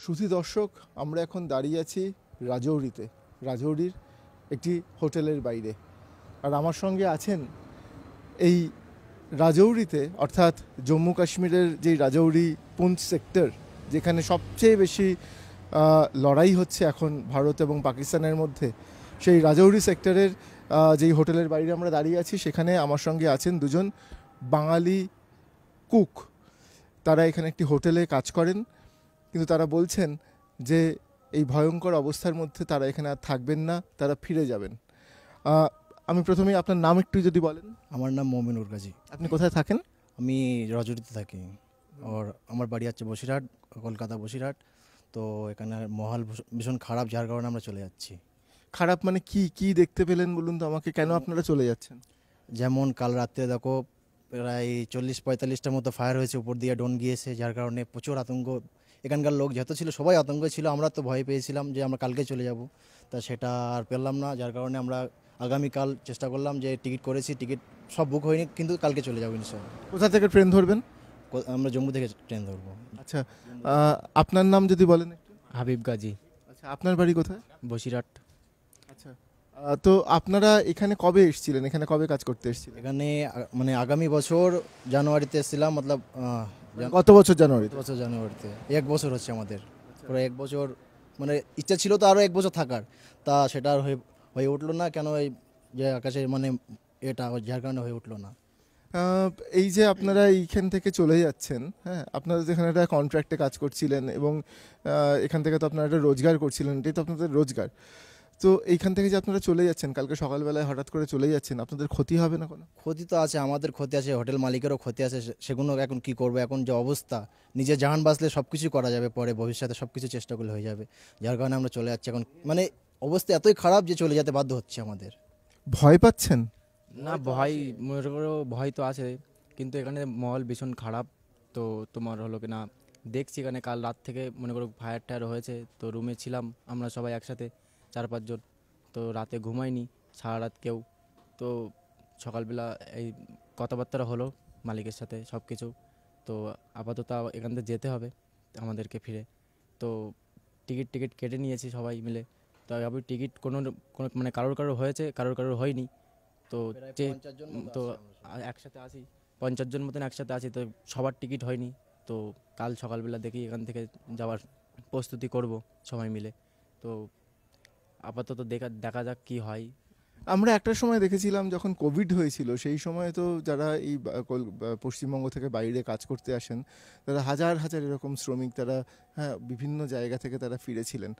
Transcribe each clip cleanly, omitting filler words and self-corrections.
সুধী দর্শক, আমরা এখন দাঁড়িয়ে আছি রাজৌরিতে, রাজৌরির একটি হোটেলের বাইরে। আর আমার সঙ্গে আছেন এই রাজৌরিতে, অর্থাৎ জম্মু কাশ্মীরের যেই রাজৌরি পুঞ্চ সেক্টর, যেখানে সবচেয়ে বেশি লড়াই হচ্ছে এখন ভারত এবং পাকিস্তানের মধ্যে, সেই রাজৌরি সেক্টরের যেই হোটেলের বাইরে আমরা দাঁড়িয়ে আছি, সেখানে আমার সঙ্গে আছেন দুজন বাঙালি কুক। তারা এখানে একটি হোটেলে কাজ করেন, কিন্তু তারা বলছেন যে এই ভয়ঙ্কর অবস্থার মধ্যে তারা এখানে আর থাকবেন না, তারা ফিরে যাবেন। আমি প্রথমেই আপনার নাম একটু যদি বলেন। আমার নাম মমিনুর গাজী। আপনি কোথায় থাকেন? আমি রাজৌরিতে থাকি, আর আমার বাড়ি হচ্ছে বসিরহাট, কলকাতা বসিরহাট। তো এখানে মহল ভীষণ খারাপ, যার কারণে আমরা চলে যাচ্ছি। খারাপ মানে কি কি দেখতে পেলেন বলুন তো আমাকে, কেন আপনারা চলে যাচ্ছেন? যেমন কাল রাত্রে দেখো প্রায় 40-45টার মতো ফায়ার হয়েছে, উপর দিয়ে ড্রোন গিয়েছে, যার কারণে প্রচুর আতঙ্ক। এখানকার লোক যত ছিল সবাই আতঙ্ক ছিল। আমরা তো ভয় পেয়েছিলাম যে আমরা কালকে চলে যাব, তা সেটা আর পেলাম না। যার কারণে আমরা আগামীকাল চেষ্টা করলাম, যে টিকিট করেছি, টিকিট সব বুক হয়নি, কিন্তু কালকে চলে যাবো ইনশাআল্লাহ। কোথা থেকে ট্রেন ধরবেন? আমরা জম্মু থেকে ট্রেন ধরবো। আচ্ছা, আপনার নাম যদি বলেন একটু। হাবিব গাজী, আচ্ছা, আপনার বাড়ি কোথায়? বসিরহাট। আচ্ছা, তো আপনারা এখানে কবে এসেছিলেন, এখানে কবে কাজ করতে এসেছিলেন? এখানে মানে আগামী বছর জানুয়ারিতে এসেছিলাম, মতলব গত বছর জানুয়ারিতে? বছর জানুয়ারিতে। 1 বছর হচ্ছে আমাদের, পুরো 1 বছর। মানে ইচ্ছা ছিল তো আরও 1 বছর থাকার, তা সেটা আর হয়ে উঠলো না। কেন এই যে আকাশে মানে এটা, যার কারণে হয়ে উঠলো না। এই যে আপনারা এইখান থেকে চলে যাচ্ছেন, হ্যাঁ, আপনারা যেখানে একটা কন্ট্রাক্টে কাজ করছিলেন এবং এখান থেকে তো আপনারা একটা রোজগার করছিলেন, এটাই তো আপনাদের রোজগার। তো এইখান থেকে যে আপনারা চলে যাচ্ছেন, কালকে সকালবেলায় হঠাৎ করে চলে যাচ্ছেন, আপনাদের ক্ষতি হবে না কোনো? ক্ষতি তো আছে, আমাদের ক্ষতি আছে, হোটেল মালিকেরও ক্ষতি আছে। সেগুলো এখন কি করবে, এখন যে অবস্থা, নিজের জান বাঁচলে সব কিছু করা যাবে, পরে ভবিষ্যতে সব কিছু চেষ্টা করলে হয়ে যাবে। যার কারণে আমরা চলে যাচ্ছি এখন। মানে অবস্থা এতই খারাপ যে চলে যেতে বাধ্য হচ্ছে আমাদের। ভয় পাচ্ছেন? না, ভয় মনে করো, ভয় তো আছে, কিন্তু এখানে মহল ভীষণ খারাপ। তো তোমার হলো কি না, দেখছি এখানে কাল রাত থেকে মনে করো ফায়ার টায়ার হয়েছে, তো রুমে ছিলাম আমরা সবাই একসাথে 4-5 জন। তো রাতে ঘুমাইনি সারা রাত কেউ। তো সকালবেলা এই কথাবার্তা হলো মালিকের সাথে সব কিছু। তো আপাতত এখান থেকে যেতে হবে আমাদেরকে ফিরে। তো টিকিট কেটে নিয়েছি সবাই মিলে। তো আমি টিকিট কোনো মানে কারোর হয়েছে, কারোর হয়নি। তো তো একসাথে আছি, 50 জন মতন একসাথে আছি। তো সবার টিকিট হয়নি। তো কাল সকালবেলা দেখি এখান থেকে যাওয়ার প্রস্তুতি করব সবাই মিলে। তো আপাতত দেখা যাক কি হয়। আমরা একটা সময় দেখেছিলাম যখন কোভিড হয়েছিল, সেই সময় তো যারা এই পশ্চিমবঙ্গ থেকে বাইরে কাজ করতে আসেন, তারা হাজার হাজার এরকম শ্রমিক, তারা হ্যাঁ বিভিন্ন জায়গা থেকে তারা ফিরেছিলেন।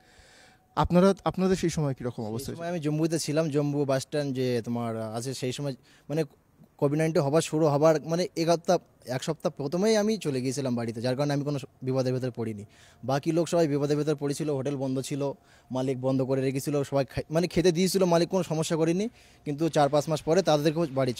আপনাদের সেই সময় কীরকম অবস্থা? আমি জম্মুতে ছিলাম, জম্মু বাস স্ট্যান্ড যে তোমার আছে, সেই সময় মানে কোভিড-19 শুরু হবার মানে 1 সপ্তাহ প্রথমেই আমি চলে গিয়েছিলাম বাড়িতে, যার কারণে আমি কোনো বিপদের ভেতরে পড়িনি। বাকি লোক সবাই বিপদের ভেতরে পড়েছিল, হোটেল বন্ধ ছিল, মালিক বন্ধ করে রেখেছিল, সবাই মানে খেতে দিয়েছিল, মালিক কোনো সমস্যা করেনি। কিন্তু 4-5 মাস পরে তাদেরকেও বাড়ি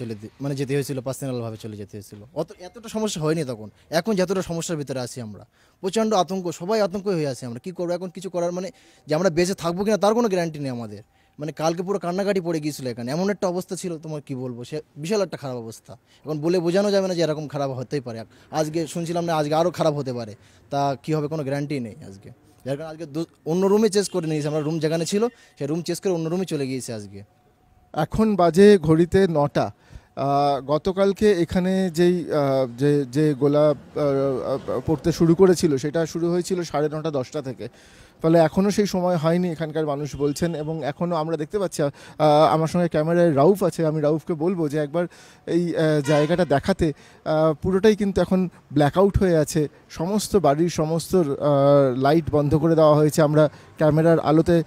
মানে যেতে হয়েছিল, পার্সোনালভাবে চলে যেতে হয়েছিল। এতটা সমস্যা হয়নি তখন। এখন যতটা সমস্যার ভিতরে আছি আমরা, প্রচণ্ড আতঙ্ক, সবাই আতঙ্ক হয়ে আছি। আমরা কী করবো এখন, কিছু করার মানে যে আমরা বেঁচে থাকবো কিনা তার কোনো গ্যারান্টি নেই আমাদের। মানে কালকে পুরো কান্নাকাটি পড়ে গিয়েছিল এখানে, এমন একটা অবস্থা ছিল, তোমার কি বলবো, সে বিশাল একটা খারাপ অবস্থা। এখন বলে বোঝানো যাবে না যে এরকম খারাপ হতেই পারে। আজকে শুনছিলাম না, আজকে আরও খারাপ হতে পারে, তা কি হবে কোনো গ্যারান্টি নেই আজকে। যার কারণে আজকে অন্য রুমে চেঞ্জ করে নিয়েছি আমরা, রুম যেখানে ছিল সেই রুম চেঞ্জ করে অন্য রুমে চলে গিয়েছে আজকে। এখন বাজে ঘড়িতে 9টা। গতকালকে এখানে যে গোলা পড়তে শুরু করেছিল, সেটা শুরু হয়েছিল 9:30 10টা থেকে। ফলে এখনও সেই সময় হয়নি, এখানকার মানুষ বলছেন। এবং এখনও আমরা দেখতে পাচ্ছি, আমার সঙ্গে ক্যামেরায় রাউফ আছে, আমি রাউফকে বলবো যে একবার এই জায়গাটা দেখাতে। পুরোটাই কিন্তু এখন ব্ল্যাকআউট হয়ে আছে, সমস্ত বাড়ির সমস্ত লাইট বন্ধ করে দেওয়া হয়েছে। আমরা ক্যামেরার আলোতে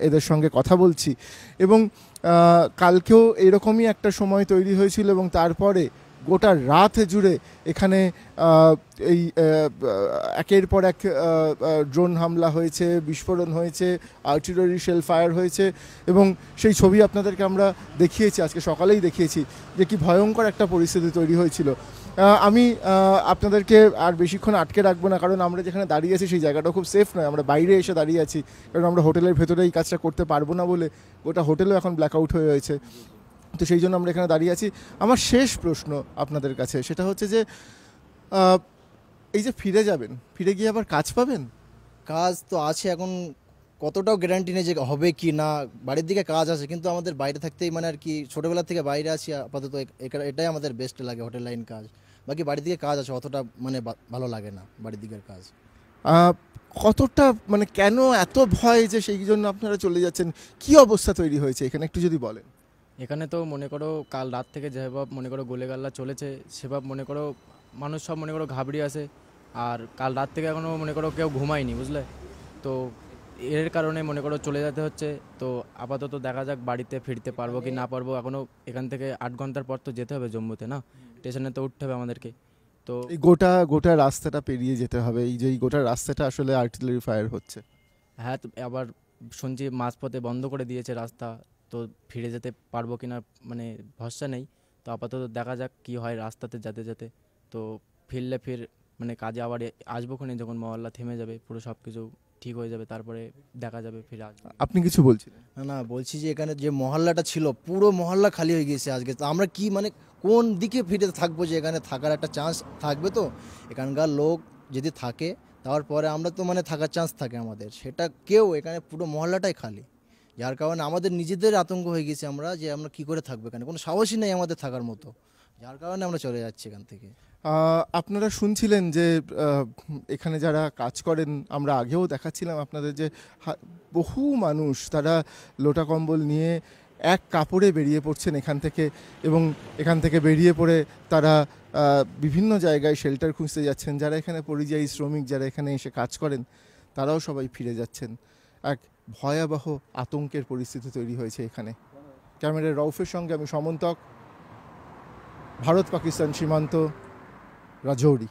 এদের সঙ্গে কথা বলছি। এবং কালকেও এরকমই একটা সময় তৈরি হয়েছিল, এবং তারপরে গোটা রাত জুড়ে এখানে এই একের পর এক ড্রোন হামলা হয়েছে, বিস্ফোরণ হয়েছে, আর্টিলারি শেল ফায়ার হয়েছে। এবং সেই ছবি আপনাদেরকে আমরা দেখিয়েছি, আজকে সকালেই দেখিয়েছি যে কি ভয়ঙ্কর একটা পরিস্থিতি তৈরি হয়েছিল। আমি আপনাদেরকে আর বেশিক্ষণ আটকে রাখবো না, কারণ আমরা যেখানে দাঁড়িয়ে আছি সেই জায়গাটা খুব সেফ নয়। আমরা বাইরে এসে দাঁড়িয়ে আছি, কারণ আমরা হোটেলের ভেতরে এই কাজটা করতে পারবো না বলে গোটা হোটেলও এখন ব্ল্যাকআউট হয়ে রয়েছে। তো সেই জন্য আমরা এখানে দাঁড়িয়ে আছি। আমার শেষ প্রশ্ন আপনাদের কাছে সেটা হচ্ছে যে এই যে ফিরে যাবেন, ফিরে গিয়ে আবার কাজ পাবেন? কাজ তো আছে, এখন কতটাও গ্যারান্টি নেই যে হবে কি না। বাড়ির দিকে কাজ আছে, কিন্তু আমাদের বাইরে থাকতেই মানে আর কি ছোটোবেলা থেকে বাইরে আছি আপাতত, এটাই আমাদের বেস্ট লাগে, হোটেল লাইন কাজ। বাকি বাড়ির দিকে কাজ আছে, অতটা মানে ভালো লাগে না বাড়ির দিকের কাজ। আহ, কতটা মানে কেন এত ভয় যে সেই জন্য আপনারা চলে যাচ্ছেন, কি অবস্থা তৈরি হয়েছে এখানে একটু যদি বলেন। এখানে তো মনে করো কাল রাত থেকে যেভাবে মনে করো গোলেগাল্লা চলেছে, সেভাবে মনে করো মানুষ সব মনে করো ঘাবড়ে আছে। আর কাল রাত থেকে এখনও মনে করো কেউ ঘুমায়নি, বুঝলে। তো এর কারণে মনে করো চলে যেতে হচ্ছে। তো আপাতত দেখা যাক বাড়িতে ফিরতে পারবো কি না পারবো। এখনও এখান থেকে 8 ঘন্টার পর তো যেতে হবে জম্মুতে, না স্টেশনে তো উঠতে হবে আমাদেরকে। তো এই গোটা গোটা রাস্তাটা পেরিয়ে যেতে হবে, এই যে এই গোটা রাস্তাটা আসলে আর্টিলারি ফায়ার হচ্ছে। হ্যাঁ, তো আবার শুনছি মাঝপথে বন্ধ করে দিয়েছে রাস্তা। তো ফিরে যেতে পারবো কিনা মানে ভরসা নেই। তো আপাতত দেখা যাক কি হয় রাস্তাতে যেতে যেতে। তো ফিরলে মানে কাজে আবার আসবো খুনি, যখন মহল্লা থেমে যাবে, পুরো সব কিছু ঠিক হয়ে যাবে, তারপরে দেখা যাবে ফিরে আসবো। আপনি কিছু বলছিলেন। না না, বলছি যে এখানে যে মহল্লাটা ছিল পুরো মহল্লা খালি হয়ে গিয়েছে আজকে। তো আমরা কি মানে কোন দিকে ফিরে থাকবো, যে এখানে থাকার একটা চান্স থাকবে? তো এখানকার লোক যদি থাকে তারপরে আমরা তো মানে থাকার চান্স থাকে আমাদের, সেটা কেউ, এখানে পুরো মহল্লাটাই খালি। যার কারণে আমাদের নিজেদের আতঙ্ক হয়ে গেছে, আমরা যে আমরা কি করে থাকবো এখানে, কোনো সাহসই নেই আমাদের থাকার মতো। যার কারণে আমরা চলে যাচ্ছি এখান থেকে। আপনারা শুনছিলেন যে এখানে যারা কাজ করেন, আমরা আগেও দেখাচ্ছিলাম আপনাদের যে বহু মানুষ তারা লোটা কম্বল নিয়ে এক কাপড়ে বেরিয়ে পড়ছেন এখান থেকে, এবং এখান থেকে বেরিয়ে পড়ে তারা বিভিন্ন জায়গায় শেল্টার খুঁজতে যাচ্ছেন। যারা এখানে পরিযায়ী শ্রমিক, যারা এখানে এসে কাজ করেন, তারাও সবাই ফিরে যাচ্ছেন। এক ভয়াবহ আতঙ্কের পরিস্থিতি তৈরি হয়েছে এখানে। ক্যামেরার রউফের সঙ্গে আমি সমন্তক, ভারত পাকিস্তান সীমান্ত, রাজৌরি।